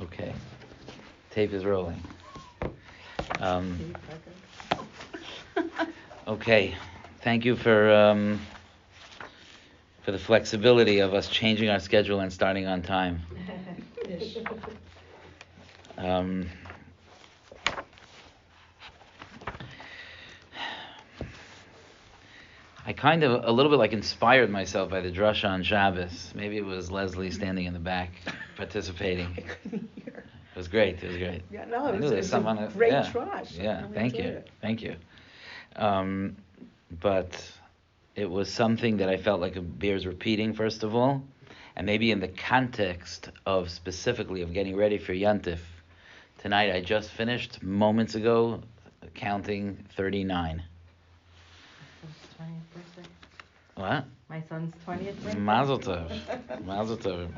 Okay. Tape is rolling. Okay. Thank you for the flexibility of us changing our schedule and starting on time. I kind of a little bit like inspired myself by the drasha on Shabbos. Maybe it was Leslie standing in the back participating. I couldn't hear. It was great. It was great. Yeah, no, it was a great trash. Yeah, thank you. But it was something that I felt like it bears repeating, first of all, and maybe in the context of specifically of getting ready for Yantif. Tonight I just finished moments ago counting 39. My son's 20th birthday. What? My son's 20th birthday. Mazel tov. Mazel tov.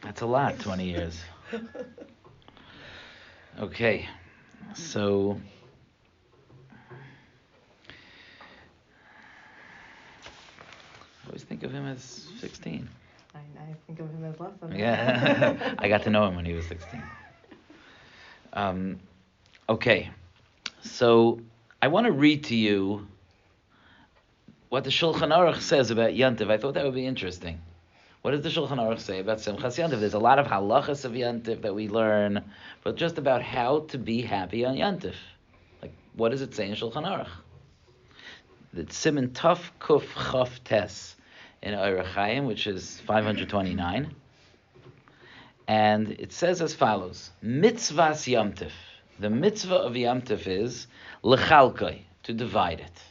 That's a lot, 20 years. Okay, so I always think of him as 16. I think of him as less than that. Yeah, I got to know him when he was 16. Okay, so I want to read to you what the Shulchan Aruch says about Yantiv. I thought that would be interesting. What does the Shulchan Aruch say about Simchas Yantiv? There's a lot of halachas of Yantiv that we learn, but just about how to be happy on Yantiv. Like, what does it say in Shulchan Aruch? It's Siman Tuf Kuf Chaf Tes in Orach Chaim, which is 529. And it says as follows: Mitzvahs Yantiv. The mitzvah of Yantiv is lechalkai, to divide it.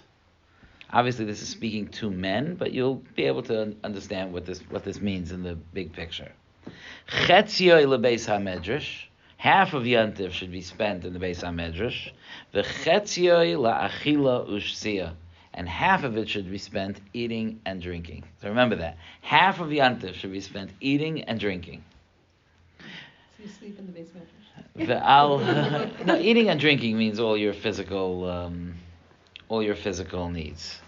Obviously, this is speaking to men, but you'll be able to understand what this means in the big picture. Chetziyoi lebeis hamedrash, half of Yantiv should be spent in the Beis Hamedrash. V'chetziyoi la'achila u'shtzia, and half of it should be spent eating and drinking. So remember that. Half of Yantiv should be spent eating and drinking. So you sleep in the basement. No, eating and drinking means all your physical needs.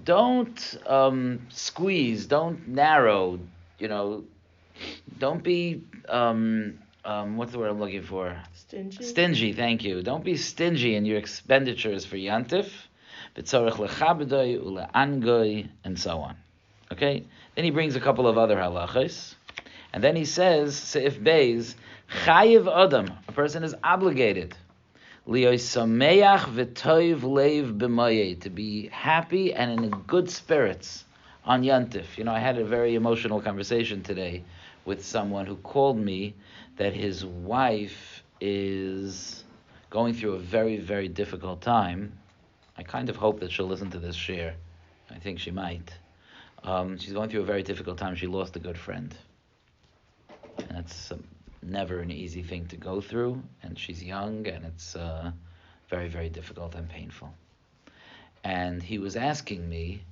Don't squeeze, don't narrow, don't be, what's the word I'm looking for? Stingy, thank you. Don't be stingy in your expenditures for Yantif, and so on. Okay? Then he brings a couple of other halachas, and then he says, Seif Beis, Chayiv Adam, a person is obligated, Liyosameach v'toiv leiv b'mayeh, to be happy and in good spirits on Yantif. I had a very emotional conversation today with someone who called me that his wife is going through a very, very difficult time. I kind of hope that she'll listen to this share. I think she might. She's going through a very difficult time. She lost a good friend. And that's never an easy thing to go through, and she's young, and it's very, very difficult and painful. And he was asking me,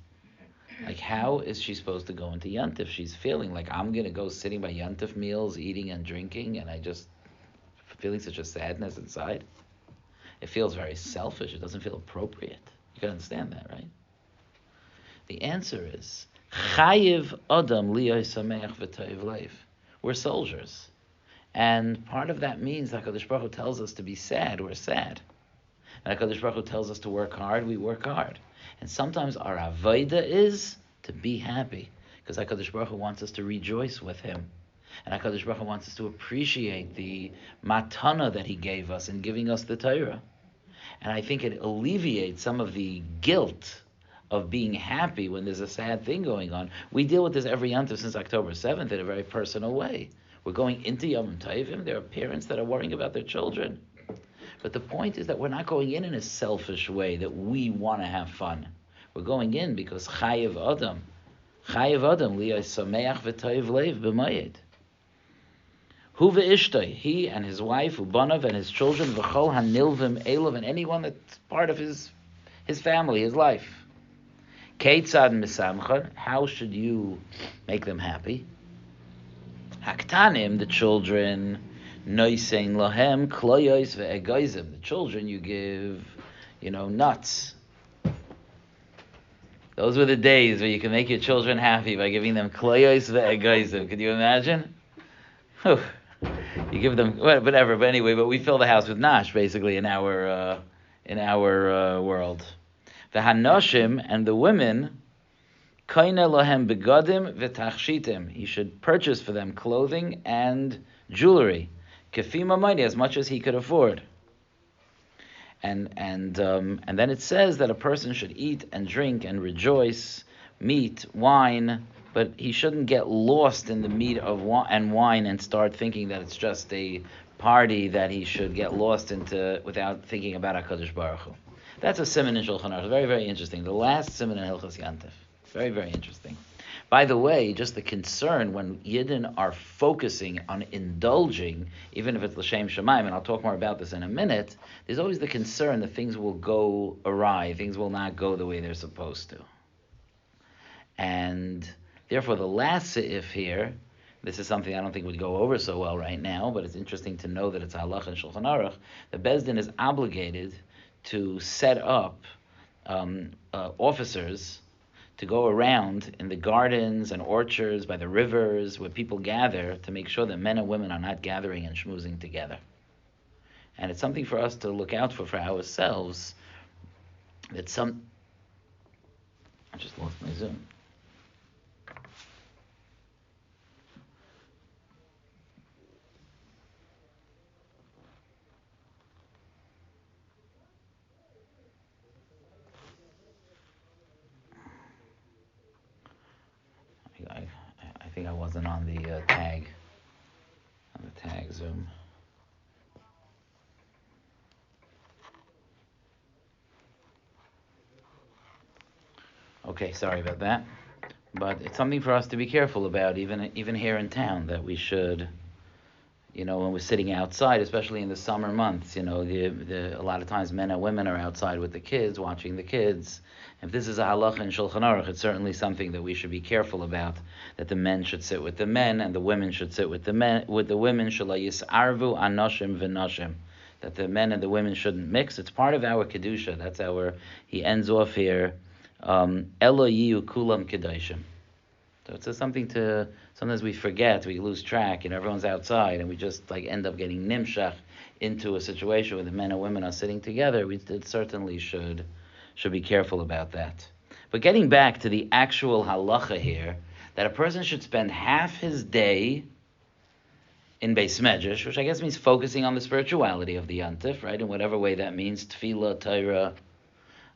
like, how is she supposed to go into Yantif? She's feeling like, I'm going to go sitting by Yantif meals, eating and drinking, and I just feeling such a sadness inside. It feels very selfish. It doesn't feel appropriate. You can understand that, right? The answer is, Chayiv Adam liyos sameach v'toiv leiv. We're soldiers. And part of that means that HaKadosh Baruch Hu tells us to be sad, we're sad. And HaKadosh Baruch Hu tells us to work hard, we work hard. And sometimes our avodah is to be happy, because HaKadosh Baruch Hu wants us to rejoice with Him. And HaKadosh Baruch Hu wants us to appreciate the matana that He gave us in giving us the Torah. And I think it alleviates some of the guilt of being happy when there's a sad thing going on. We deal with this every Yantiv since October 7th in a very personal way. We're going into Yom Tovim. There are parents that are worrying about their children. But the point is that we're not going in a selfish way that we want to have fun. We're going in because Chayiv Adam liyos sameach v'toiv leiv b'mayed. Hu ve'ishtoi, he and his wife, Ubanav and his children, v'chol hanilvim elav, and anyone that's part of his family, his life. Keitzad misamcha, how should you make them happy? Haktanim, the children, noisein lahem kloyos ve'egoizim, the children you give, nuts. Those were the days where you can make your children happy by giving them kloyos ve'egoizim. Could you imagine? Whew. You give them whatever, but anyway. But we fill the house with nash, basically, in our world. The hanoshim and the women, kaina lahem begadim v'tachshitim. He should purchase for them clothing and jewelry, kefima money, as much as he could afford. And then it says that a person should eat and drink and rejoice, meat, wine, but he shouldn't get lost in the meat of wine and start thinking that it's just a party that he should get lost into without thinking about HaKadosh Baruch Hu. That's a siman in Shulchan Aruch. Very, very interesting. The last siman in Hilchos Yantif. Very, very interesting. By the way, just the concern when Yidden are focusing on indulging, even if it's L'Shem Shemaim, and I'll talk more about this in a minute, there's always the concern that things will go awry, things will not go the way they're supposed to. And therefore, the last seif here, this is something I don't think would go over so well right now, but it's interesting to know that it's halach and Shulchan Aruch. The Beis Din is obligated to set up officers to go around in the gardens and orchards, by the rivers, where people gather, to make sure that men and women are not gathering and schmoozing together. And it's something for us to look out for ourselves, that I just lost my Zoom. I think I wasn't on the tag Zoom. Okay, sorry about that. But it's something for us to be careful about, even here in town, that we should, when we're sitting outside, especially in the summer months, a lot of times men and women are outside with the kids, watching the kids. If this is a halacha in Shulchan Aruch, it's certainly something that we should be careful about, that the men should sit with the men and the women should sit with the women, shelo yisarvu anoshim v'noshim, that the men and the women shouldn't mix. It's part of our kedusha. That's he ends off here, elo yiyu kulam kedoshim. So it's just something sometimes we forget, we lose track, and everyone's outside, and we just end up getting nimshach into a situation where the men and women are sitting together. We certainly should be careful about that. But getting back to the actual halacha here, that a person should spend half his day in Beis Medrash, which I guess means focusing on the spirituality of the Yantif, right, in whatever way that means, tefillah, Torah,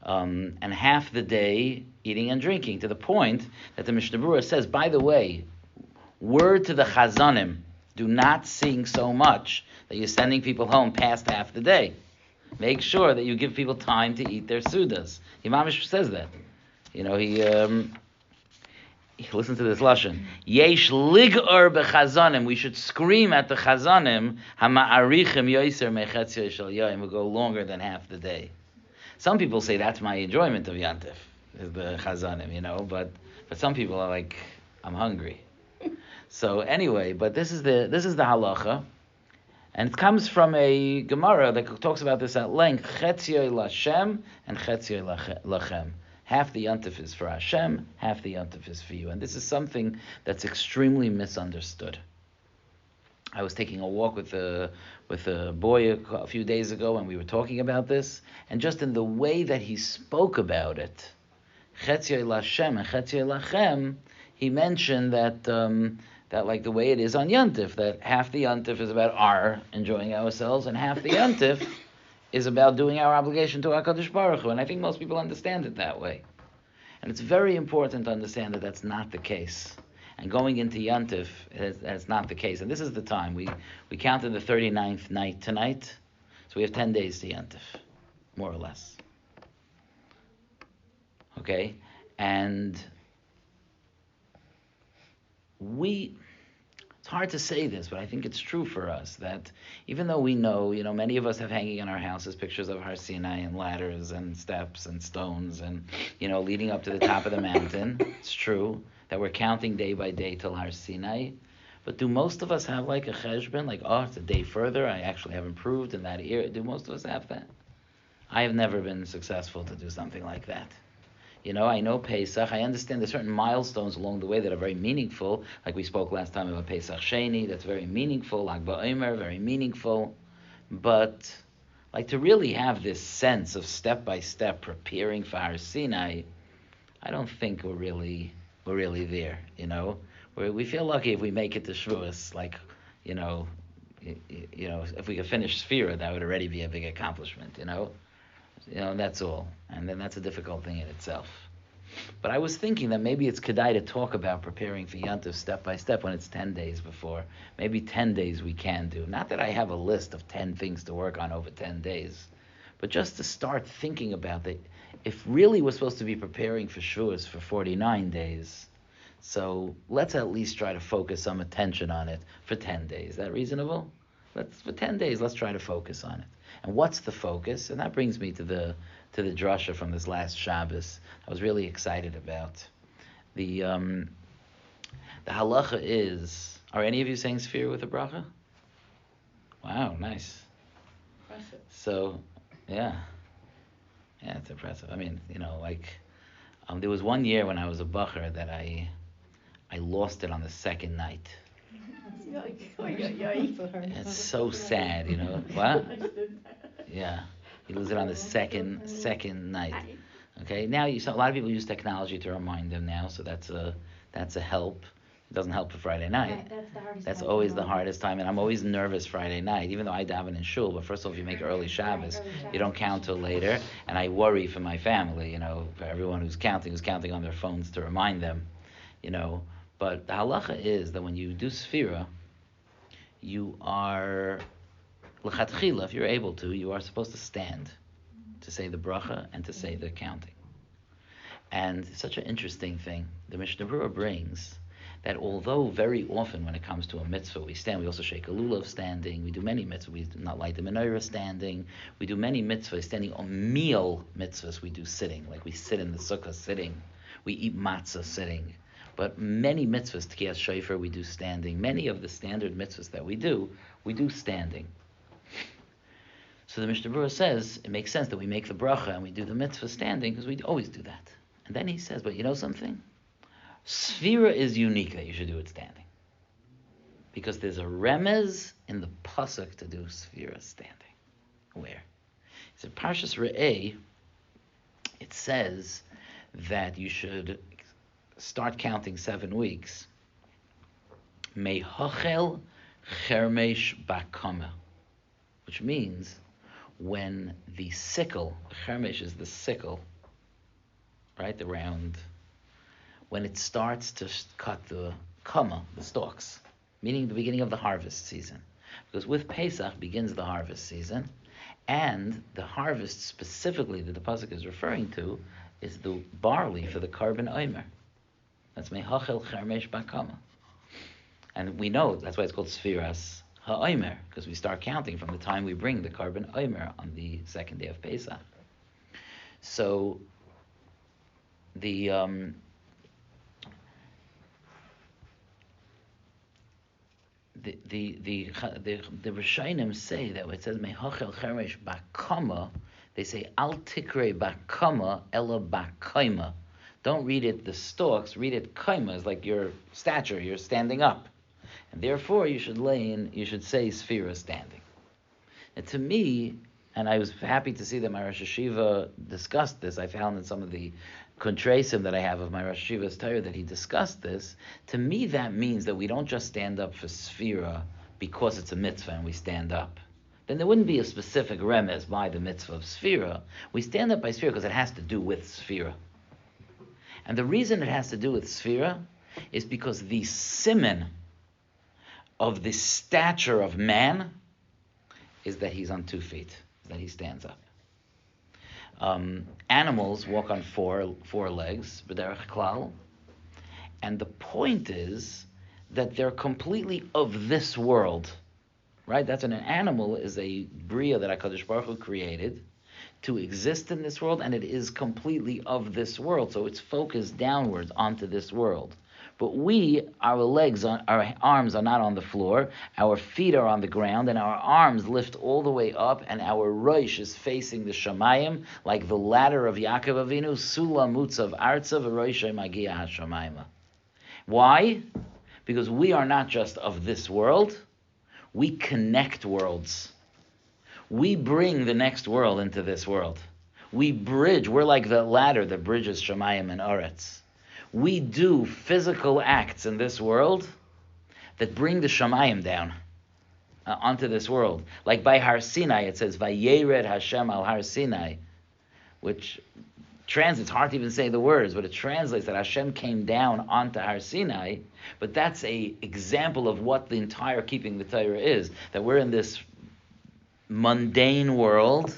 and half the day eating and drinking, to the point that the Mishnah Berurah says, by the way, word to the chazanim, do not sing so much that you're sending people home past half the day. Make sure that you give people time to eat their sudas. Imamish says that. He listen to this lashon. Yesh lig'or bechazanim. We should scream at the chazanim. Hama'arichim yoiser mechetzio shel yoim. Will go longer than half the day. Some people say that's my enjoyment of Yantif, is the chazanim, but some people are like, I'm hungry. So anyway, but this is the halacha. And it comes from a Gemara that talks about this at length. Chetzio Lashem and Chetzio Lachem. Half the Yantif is for Hashem, half the Yantif is for you. And this is something that's extremely misunderstood. I was taking a walk with a boy a few days ago, and we were talking about this. And just in the way that he spoke about it, Chetzio Lashem and Chetzio Lachem, he mentioned that like the way it is on Yantif, that half the Yantif is about our enjoying ourselves, and half the Yantif is about doing our obligation to HaKadosh Baruch Hu. And I think most people understand it that way. And it's very important to understand that that's not the case. And going into Yantif, that's not the case. And this is the time. We counted the 39th night tonight, so we have 10 days to Yantif, more or less. Okay? And it's hard to say this, but I think it's true for us that even though we know, many of us have hanging in our houses pictures of Har Sinai and ladders and steps and stones and, leading up to the top of the mountain. It's true that we're counting day by day till Har Sinai. But do most of us have like a cheshbon, like, it's a day further, I actually have improved in that area? Do most of us have that? I have never been successful to do something like that. I know Pesach. I understand there's certain milestones along the way that are very meaningful. Like we spoke last time about Pesach Sheni, that's very meaningful. Lag BaOmer, very meaningful. But like to really have this sense of step by step preparing for Har Sinai, I don't think we're really there. We feel lucky if we make it to Shavuos. Like, if we could finish Sphira, that would already be a big accomplishment. That's all. And then that's a difficult thing in itself. But I was thinking that maybe it's kedai to talk about preparing for Yontif step by step when it's 10 days before. Maybe 10 days we can do. Not that I have a list of 10 things to work on over 10 days, but just to start thinking about it. If really we're supposed to be preparing for Shavuos for 49 days, so let's at least try to focus some attention on it for 10 days. Is that reasonable? For 10 days, let's try to focus on it. And what's the focus? And that brings me to the drasha from this last Shabbos. I was really excited about. The halacha is, are any of you saying Sphira with a bracha? Wow, nice. Impressive. So, yeah, it's impressive. I mean, there was one year when I was a bacher that I lost it on the second night. It's so sad, What? Yeah, you lose it on the second night. Okay, now a lot of people use technology to remind them now, so that's a help. It doesn't help for Friday night. Right, that's the hardest That's time always to the know. hardest time, and I'm always nervous Friday night, even though I daven in shul. But first of all, if you make early Shabbos, you don't count till later, and I worry for my family, for everyone who's counting on their phones to remind them, But the halacha is that when you do Sphira, you are l'chatchila, if you're able to, you are supposed to stand to say the bracha and to say the counting. And it's such an interesting thing. The Mishnah Berurah brings that although very often when it comes to a mitzvah we stand, we also shake a lulav standing, we do many mitzvahs, we do not light the menorah standing, we do many mitzvahs standing. On meal mitzvahs we do sitting, like we sit in the sukkah sitting, we eat matzah sitting. But many mitzvahs, Tkiyas Shofar, we do standing. Many of the standard mitzvahs that we do standing. So the Mishnah Berurah says it makes sense that we make the bracha and we do the mitzvah standing because we always do that. And then he says, but you know something? Sphira is unique that you should do it standing. Because there's a remez in the pasuk to do Sphira standing. Where? It's in Parshas Re'eh. It says that you should start counting 7 weeks. Mehachel chermesh bakama, which means when the sickle, chermesh is the sickle, right, the round, when it starts to cut the kama, the stalks, meaning the beginning of the harvest season. Because with Pesach begins the harvest season, and the harvest specifically that the pasuk is referring to is the barley for the carbon omer. That's mehachel chermesh bakama. And we know that's why it's called Sfiras HaOmer, because we start counting from the time we bring the carbon omer on the second day of Pesach. So the Rishonim say that when it says mehachel chermesh bakama, they say al tikre bakama ela bakaima. Don't read it the stalks, read it kaima, is like your stature, you're standing up. And therefore you should say Sphira standing. And to me, and I was happy to see that my Rosh Hashiva discussed this. I found in some of the contrasim that I have of my Rosh Hashiva's Torah that he discussed this. To me, that means that we don't just stand up for Sphira because it's a mitzvah and we stand up. Then there wouldn't be a specific remez by the mitzvah of Sphira. We stand up by Sphira because it has to do with Sphira. And the reason it has to do with Sphira is because the siman of the stature of man is that he's on 2 feet, that he stands up. Animals walk on four legs, b'derech klal, and the point is that they're completely of this world, right? That's an animal is a bria that HaKadosh Baruch Hu created to exist in this world, and it is completely of this world, so it's focused downwards onto this world. But our arms are not on the floor, our feet are on the ground, and our arms lift all the way up, and our roish is facing the shamayim, like the ladder of Yaakov Avinu, Sula Mutzav Artzav Roishay Magia HaShamayim. Why? Because we are not just of this world, we connect worlds. We bring the next world into this world. We bridge, we're like the ladder that bridges Shamayim and Aretz. We do physical acts in this world that bring the Shamayim down onto this world. Like by Har Sinai, it says, Vayered Hashem al Har Sinai, which translates, hard to even say the words, but it translates that Hashem came down onto Har Sinai, but that's a example of what the entire keeping the Torah is, that we're in this mundane world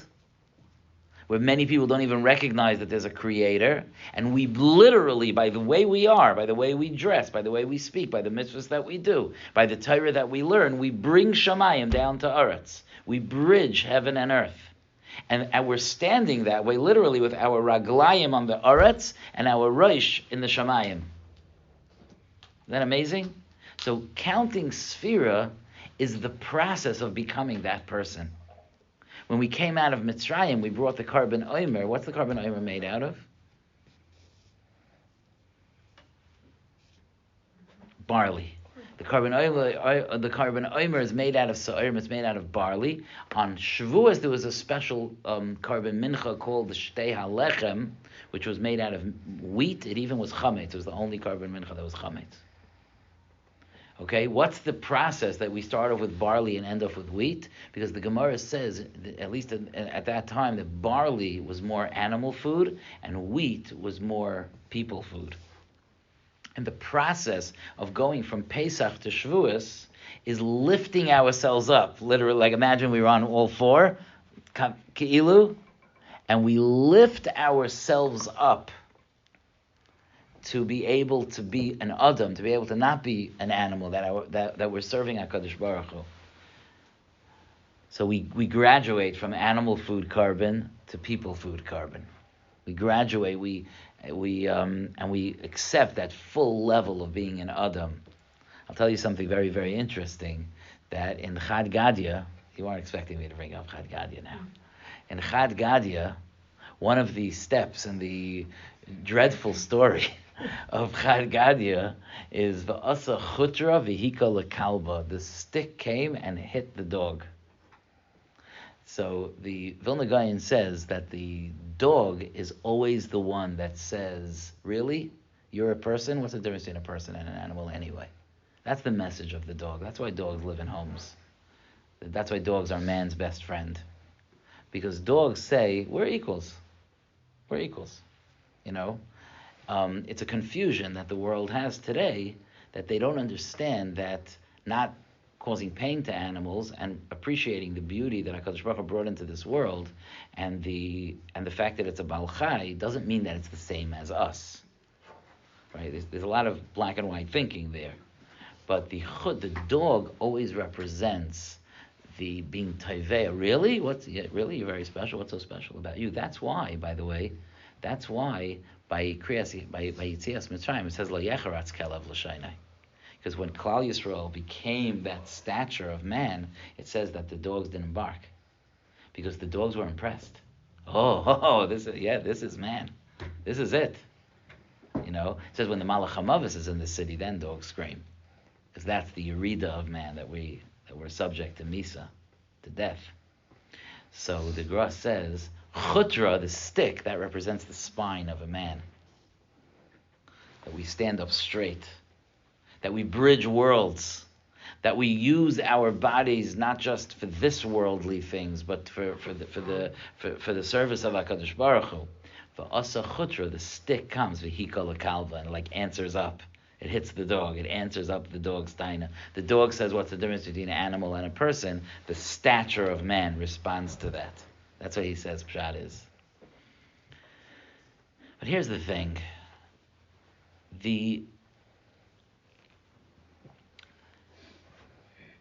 where many people don't even recognize that there's a creator, and we literally, by the way we are, by the way we dress, by the way we speak, by the mitzvahs that we do, by the Torah that we learn, we bring Shamayim down to Eretz. We bridge heaven and earth. And we're standing that way literally with our raglayim on the Eretz and our roish in the Shamayim. Isn't that amazing? So counting Sphira is the process of becoming that person. When we came out of Mitzrayim, we brought the carbon omer. What's the carbon omer made out of? Barley. The carbon omer is made out of sa'ir. It's made out of barley. On Shavuos, there was a special carbon mincha called the Shtei HaLechem, which was made out of wheat. It even was chametz. It was the only carbon mincha that was chametz. Okay, what's the process that we start off with barley and end off with wheat? Because the Gemara says, at least at that time, that barley was more animal food and wheat was more people food. And the process of going from Pesach to Shavuos is lifting ourselves up. Literally, like imagine we were on all four, Ke'ilu, and we lift ourselves up to be able to be an Adam, to be able to not be an animal that we're serving HaKadosh Baruch Hu. So we graduate from animal food carbon to people food carbon. We graduate, and we accept that full level of being an Adam. I'll tell you something very, very interesting, that in Chad Gadya, you aren't expecting me to bring up Chad Gadya now. In Chad Gadya, one of the steps in the dreadful story of Chad Gadya is V'asa chutra v'hika lekalba. The stick came and hit the dog. So the Vilna Gaon says that the dog is always the one that says, really? You're a person? What's the difference between a person and an animal anyway? That's the message of the dog. That's why dogs live in homes. That's why dogs are man's best friend. Because dogs say, we're equals. We're equals. You know? It's a confusion that the world has today, that they don't understand that not causing pain to animals and appreciating the beauty that HaKadosh Baruch Hu brought into this world, and the fact that it's a Baal Chai doesn't mean that it's the same as us. Right? There's a lot of black and white thinking there. But the dog always represents the being Taveh. Really? Really? You're very special? What's so special about you? That's why, by the way, by Yitzias Mitzrayim, it says Lo Yecharatz Kelev L'Shainai. Because when Klal Yisrael became that stature of man, it says that the dogs didn't bark. Because the dogs were impressed. This is man. This is it. You know, it says when the Malach HaMavis is in the city, then dogs scream. Because that's the Yerida of man, that we're subject to Misa, to death. So the Gra says, Chutra, the stick, that represents the spine of a man. That we stand up straight. That we bridge worlds. That we use our bodies not just for this worldly things, but for the service of HaKadosh Baruch Hu. For Asa Chutra, the stick comes, V'hika l'kalva, and like answers up. It hits the dog. It answers up the dog's taina. The dog says, what's the difference between an animal and a person? The stature of man responds to that. That's what he says Pshat is. But here's the thing.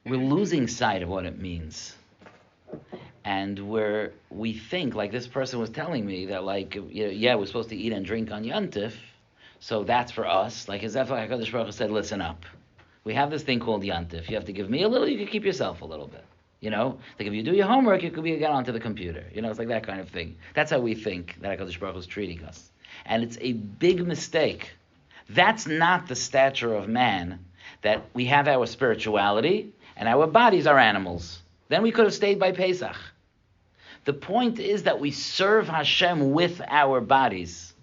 We're losing sight of what it means. And we think, like this person was telling me, that we're supposed to eat and drink on Yontif, So that's for us. Like as if HaKadosh Baruch Hu said, listen up. We have this thing called Yantif. You have to give me a little, you can keep yourself a little bit. Like if you do your homework, you could get onto the computer. It's like that kind of thing. That's how we think that HaKadosh Baruch Hu is treating us. And it's a big mistake. That's not the stature of man, that we have our spirituality and our bodies are animals. Then we could have stayed by Pesach. The point is that we serve Hashem with our bodies.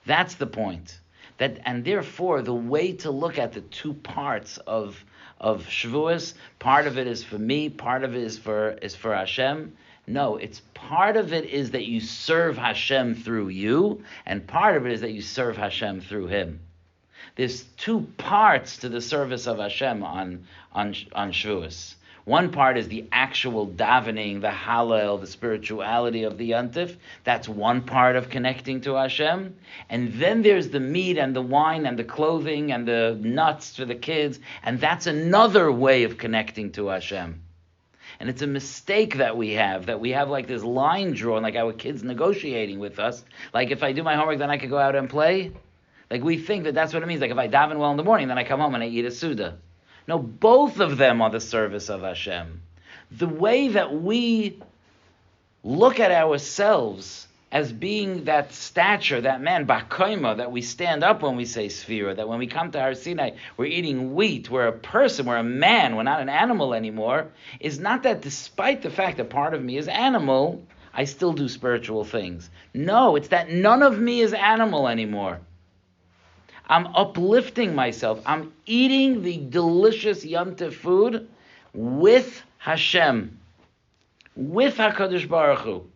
That's the point. And therefore, the way to look at the two parts of Shavuos, part of it is for me, part of it is for Hashem. No, it's part of it is that you serve Hashem through you, and part of it is that you serve Hashem through Him. There's two parts to the service of Hashem on Shavuos. One part is the actual davening, the hallel, the spirituality of the Yontif. That's one part of connecting to Hashem. And then there's the meat and the wine and the clothing and the nuts for the kids. And that's another way of connecting to Hashem. And it's a mistake that we have like this line drawn, like our kids negotiating with us. Like if I do my homework, then I could go out and play. Like we think that that's what it means. Like if I daven well in the morning, then I come home and I eat a Suda. No, both of them are the service of Hashem. The way that we look at ourselves as being that stature, that man, Bakoima, that we stand up when we say Sfira, that when we come to Har Sinai, we're eating wheat, we're a person, we're a man, we're not an animal anymore, is not that despite the fact that part of me is animal, I still do spiritual things. No, it's that none of me is animal anymore. I'm uplifting myself. I'm eating the delicious Yom Tov food with Hashem, with HaKadosh Baruch Hu,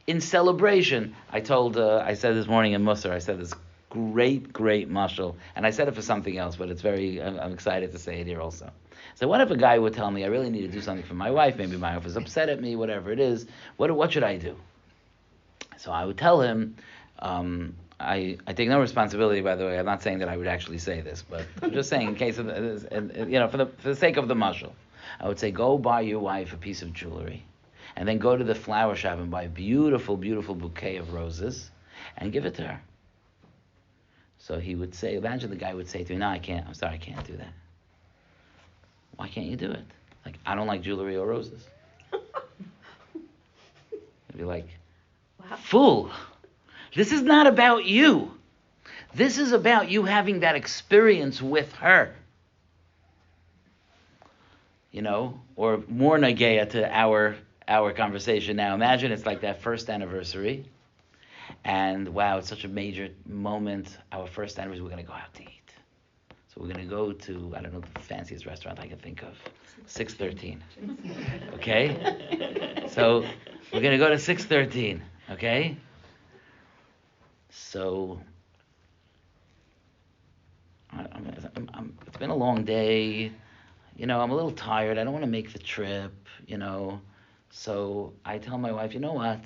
in celebration. I said this morning in Musar, I said this great mashal, and I said it for something else, but I'm excited to say it here also. So what if a guy would tell me, I really need to do something for my wife, maybe my wife is upset at me, whatever it is, what should I do? So I would tell him, I take no responsibility, by the way. I'm not saying that I would actually say this, but I'm just saying in case of for the sake of the mashal, I would say go buy your wife a piece of jewelry, and then go to the flower shop and buy a beautiful, beautiful bouquet of roses, and give it to her. So he would say, imagine the guy would say to me, "No, I can't. I'm sorry, I can't do that." Why can't you do it? Like, I don't like jewelry or roses. I'd be like, wow. Fool. This is not about you. This is about you having that experience with her. Or more nageya to our conversation now. Imagine it's like that first anniversary. And wow, it's such a major moment. Our first anniversary, we're going to go out to eat. So we're going to go to, I don't know, the fanciest restaurant I can think of. 613. Okay? So we're going to go to 613. Okay? So, it's been a long day, I'm a little tired, I don't want to make the trip, so I tell my wife, you know what,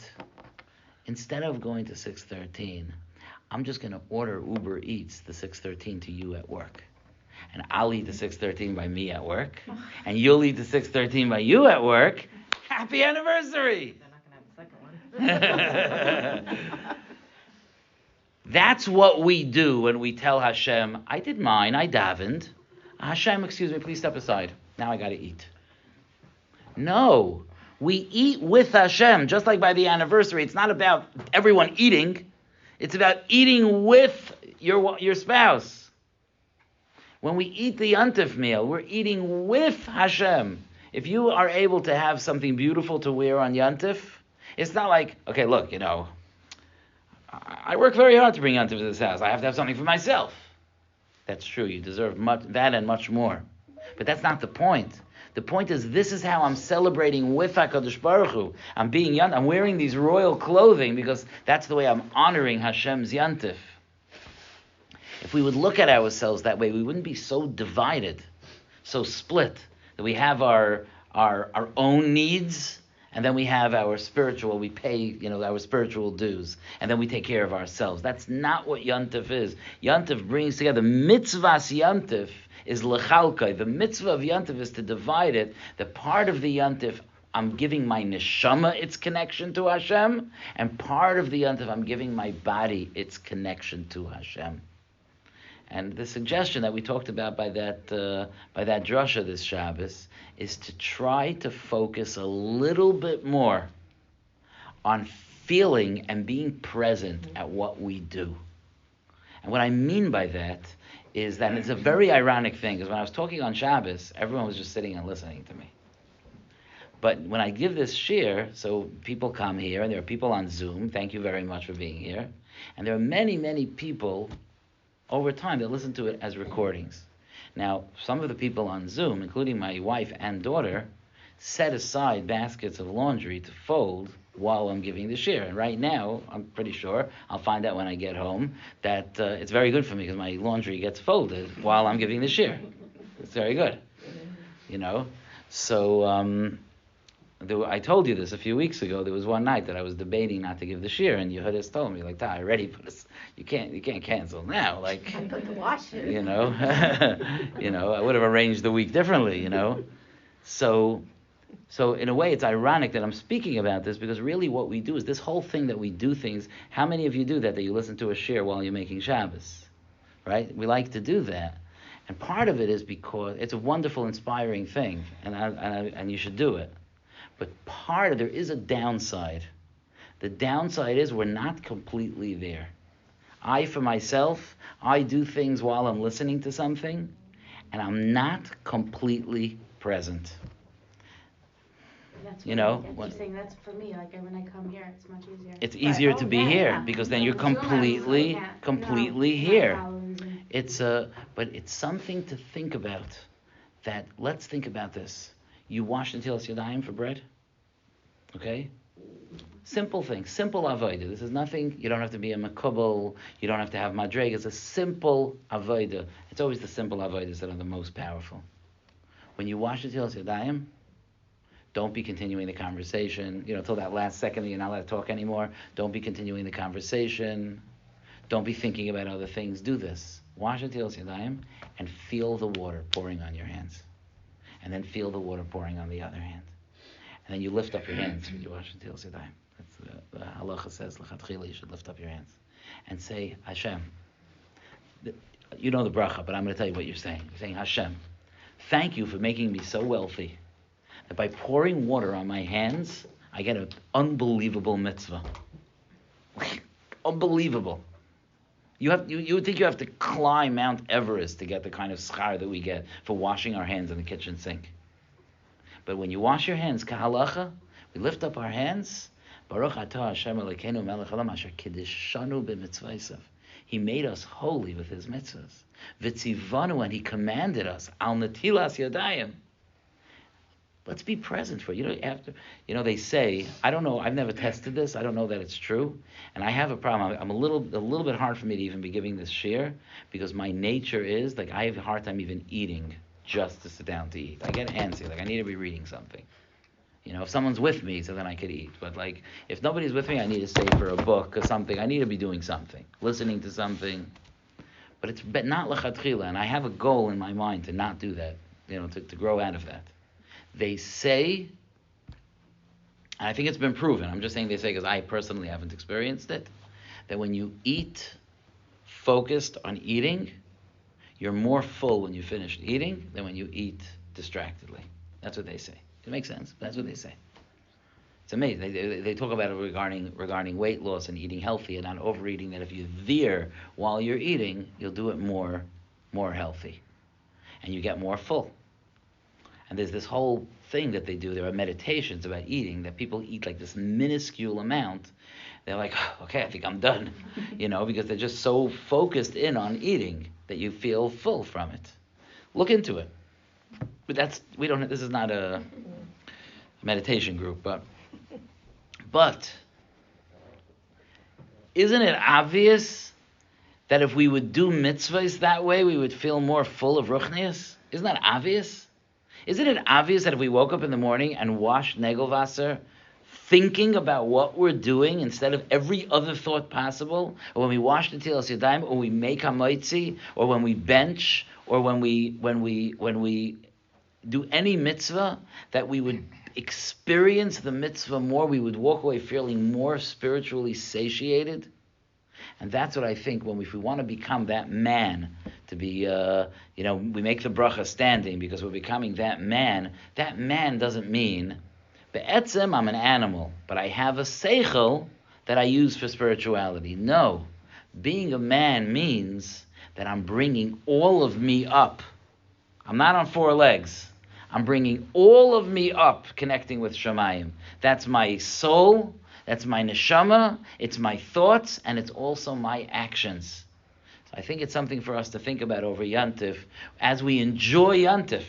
instead of going to 613, I'm just going to order Uber Eats the 613 to you at work, and I'll eat the 613 by me at work, and you'll eat the 613 by you at work. Happy anniversary! They're not going to have a second one. That's what we do when we tell Hashem, I did mine, I davened. Hashem, excuse me, please step aside. Now I got to eat. No, we eat with Hashem, just like by the anniversary. It's not about everyone eating. It's about eating with your spouse. When we eat the Yontif meal, we're eating with Hashem. If you are able to have something beautiful to wear on Yontif, it's not like, okay, look, I work very hard to bring Yontif to this house. I have to have something for myself. That's true. You deserve that and much more. But that's not the point. The point is, this is how I'm celebrating with HaKadosh Baruch Hu. I'm wearing these royal clothing because that's the way I'm honoring Hashem's Yontif. If we would look at ourselves that way, we wouldn't be so divided, so split, that we have our own needs, and then we have our spiritual, we pay, our spiritual dues, and then we take care of ourselves. That's not what Yontif is. Yontif brings together. Mitzvahs Yontif is lechalkai. The mitzvah of Yontif is to divide it. The part of the Yontif I'm giving my neshama its connection to Hashem, and part of the yontif, I'm giving my body its connection to Hashem. And the suggestion that we talked about by that drasha this Shabbos is to try to focus a little bit more on feeling and being present at what we do. And what I mean by that is that it's a very ironic thing, because when I was talking on Shabbos, everyone was just sitting and listening to me. But when I give this shir, so people come here, and there are people on Zoom, thank you very much for being here, and there are many, many people over time that listen to it as recordings. Now, some of the people on Zoom, including my wife and daughter, set aside baskets of laundry to fold while I'm giving the shir. And right now, I'm pretty sure, I'll find out when I get home, that it's very good for me because my laundry gets folded while I'm giving the shir. It's very good. So I told you this a few weeks ago. There was one night that I was debating not to give the shir, and Yehudis told me, like, I already put this. You can't cancel now. Like, I put the wash in. I would have arranged the week differently. So in a way, it's ironic that I'm speaking about this, because really what we do is this whole thing that we do things. How many of you do that you listen to a shir while you're making Shabbos, right? We like to do that, and part of it is because it's a wonderful, inspiring thing, and you should do it. But there is a downside. The downside is we're not completely there. For myself, I do things while I'm listening to something, and I'm not completely present. That's what you're saying. That's for me. Like when I come here, it's much easier. It's easier to be here because then you're completely here. But it's something to think about. That let's think about this. You wash until it's yadayim for bread, okay? Simple thing, simple avodah. This is nothing. You don't have to be a makubal. You don't have to have madreg. It's a simple avodah. It's always the simple avodas that are the most powerful. When you wash until it's yadayim, don't be continuing the conversation. Till that last second that you're not allowed to talk anymore. Don't be continuing the conversation. Don't be thinking about other things. Do this. Wash until it's yadayim and feel the water pouring on your hands. And then feel the water pouring on the other hand. And then you lift up your hands when you wash until it's yadayim. That's the halacha says, l'chatchila, you should lift up your hands. And say, Hashem. You know the bracha, but I'm going to tell you what you're saying. You're saying, Hashem, thank you for making me so wealthy that by pouring water on my hands, I get an unbelievable mitzvah. Unbelievable. You would think you have to climb Mount Everest to get the kind of schar that we get for washing our hands in the kitchen sink. But when you wash your hands, kahalacha, we lift up our hands. Baruch atah Hashem Elokeinu melech haolam asher kiddushanu b'mitzvaysav. He made us holy with his mitzvahs. V'tzivanu, and he commanded us al netilas yadayim. Let's be present for it. They say, I don't know, I've never tested this, I don't know that it's true, and I have a problem. I'm a little bit hard for me to even be giving this shir, because my nature is, I have a hard time even eating just to sit down to eat. I get antsy, I need to be reading something. If someone's with me, so then I could eat. But if nobody's with me, I need to savor a book or something. I need to be doing something, listening to something. But not l'chatchila, and I have a goal in my mind to not do that, to grow out of that. They say, and I think it's been proven, I'm just saying they say because I personally haven't experienced it, that when you eat focused on eating, you're more full when you finish eating than when you eat distractedly. That's what they say. It makes sense, but that's what they say. It's amazing. They talk about it regarding weight loss and eating healthy and not overeating, that if you veer while you're eating, you'll do it more healthy. And you get more full. And there's this whole thing that they do. There are meditations about eating that people eat this minuscule amount. They're like, okay, I think I'm done, because they're just so focused in on eating that you feel full from it. Look into it. But this is not a meditation group, but isn't it obvious that if we would do mitzvahs that way, we would feel more full of ruchnius? Isn't that obvious? Isn't it obvious that if we woke up in the morning and washed Negelwasser, thinking about what we're doing instead of every other thought possible, or when we wash the Tilas Yadayim, or we make Hamoitzi, or when we bench, or when we do any mitzvah, that we would experience the mitzvah more, we would walk away feeling more spiritually satiated. And that's what I think if we want to become that man, to be, we make the bracha standing because we're becoming that man. That man doesn't mean, be'etzem, I'm an animal, but I have a seichel that I use for spirituality. No. Being a man means that I'm bringing all of me up. I'm not on four legs. I'm bringing all of me up, connecting with Shemayim. That's my soul, that's my neshama, it's my thoughts, and it's also my actions. So I think it's something for us to think about over Yantif, as we enjoy Yantif,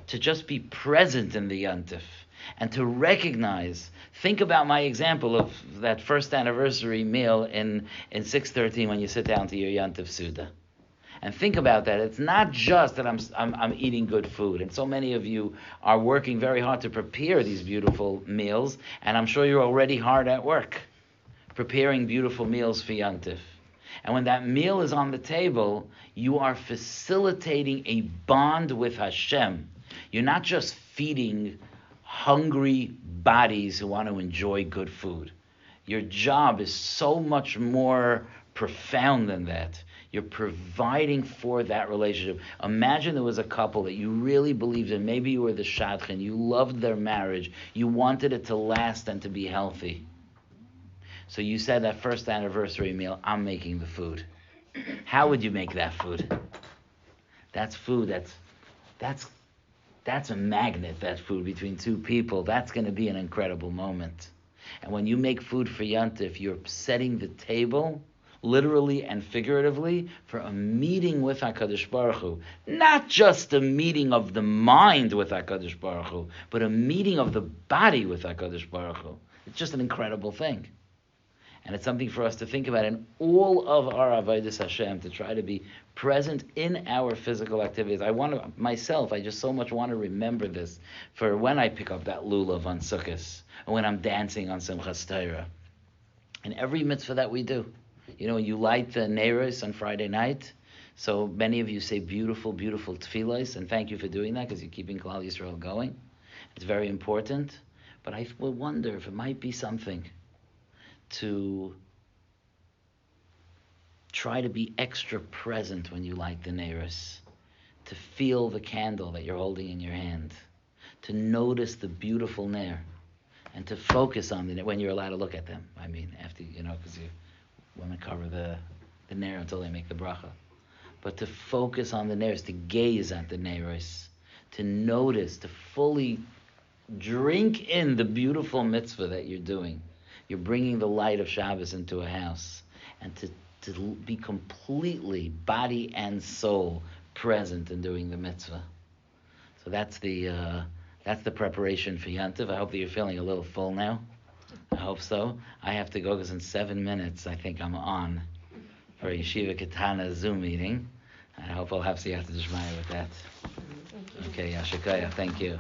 to just be present in the Yantif, and to recognize, think about my example of that first anniversary meal in 613 when you sit down to your Yantif Suda. And think about that. It's not just that I'm eating good food. And so many of you are working very hard to prepare these beautiful meals. And I'm sure you're already hard at work preparing beautiful meals for Yantif. And when that meal is on the table, you are facilitating a bond with Hashem. You're not just feeding hungry bodies who want to enjoy good food. Your job is so much more profound than that. You're providing for that relationship. Imagine there was a couple that you really believed in. Maybe you were the shadchan. You loved their marriage. You wanted it to last and to be healthy. So you said that first anniversary meal, I'm making the food. How would you make that food? That's food. That's a magnet, that food, between two people. That's going to be an incredible moment. And when you make food for Yantif, you're setting the table, literally and figuratively, for a meeting with HaKadosh Baruch Hu. Not just a meeting of the mind with HaKadosh Baruch Hu, but a meeting of the body with HaKadosh Baruch Hu. It's just an incredible thing. And it's something for us to think about in all of our Avodas Hashem, to try to be present in our physical activities. I just so much want to remember this for when I pick up that lulav on Sukkot, or when I'm dancing on Simchas Torah. And every mitzvah that we do. You light the neiros on Friday night. So many of you say beautiful, beautiful tefillos, and thank you for doing that because you're keeping Klal Yisrael going. It's very important. But I will wonder if it might be something to try to be extra present when you light the neiros, to feel the candle that you're holding in your hand, to notice the beautiful nair, and to focus on the when you're allowed to look at them. I mean, after because women cover the nair until they make the bracha. But to focus on the neiros, to gaze at the neiros, to notice, to fully drink in the beautiful mitzvah that you're doing. You're bringing the light of Shabbos into a house, and to be completely, body and soul, present in doing the mitzvah. So that's the preparation for Yantiv. I hope that you're feeling a little full now. I hope so. I have to go because in 7 minutes I think I'm on for a Yeshiva Katana Zoom meeting. I hope I'll have Siyata D'Shmaya with that. Okay, Yashikaya, thank you.